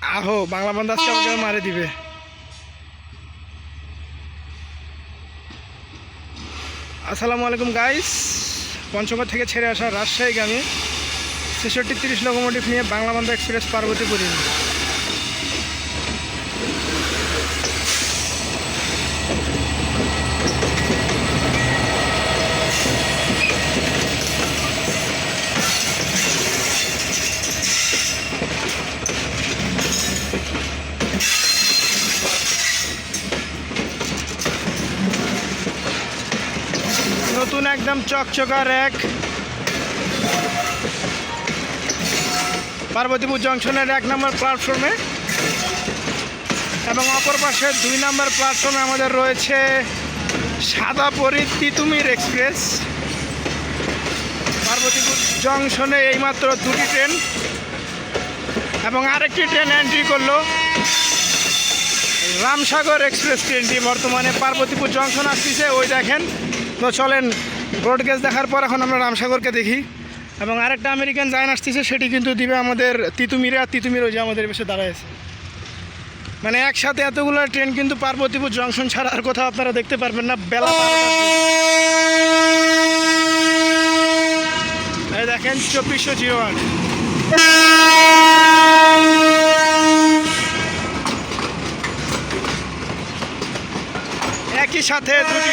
আহো বাংলা বন্ধু আজকে আমাকে মারে দিবে। আসসালামু আলাইকুম গাইস, পঞ্চগড় থেকে ছেড়ে আসা রাজশাহীগামী ৬৬-৩০ লোকোমোটিভ নিয়ে বাংলা বন্ধু এক্সপ্রেস পার্বতীপুর। নতুন একদম চকচকা র্যাক পার্বতীপুর জংশনের ১ নম্বর প্ল্যাটফর্মে, এবং অপর পাশে ২ নম্বর প্ল্যাটফর্মে আমাদের রয়েছে সাদাপরি তিতুমির এক্সপ্রেস। পার্বতীপুর জংশনে এইমাত্র ২টি ট্রেন এবং আরেকটি ট্রেন এন্ট্রি করলো, রামসাগর এক্সপ্রেস ট্রেনটি বর্তমানে পার্বতীপুর জংশন আসতেছে। ওই দেখেন, তো চলেন ব্রডগেজ দেখার পর এখন আমরা রামসাগরকে দেখি। এবং আরেকটা আমেরিকান জায়ান আসতেছে, সেটি কিন্তু দিবে আমাদের তিতুমিরে। আর তিতুমির ওই যে আমাদের বেশি দাঁড়ায় আছে। মানে একসাথে এতগুলো ট্রেন কিন্তু পার্বতীপুর জংশন ছাড়া আর কোথাও আপনারা দেখতে পারবেন না। বেলা ১২টার এই দেখেন ২৪০৮। একই সাথে দুটি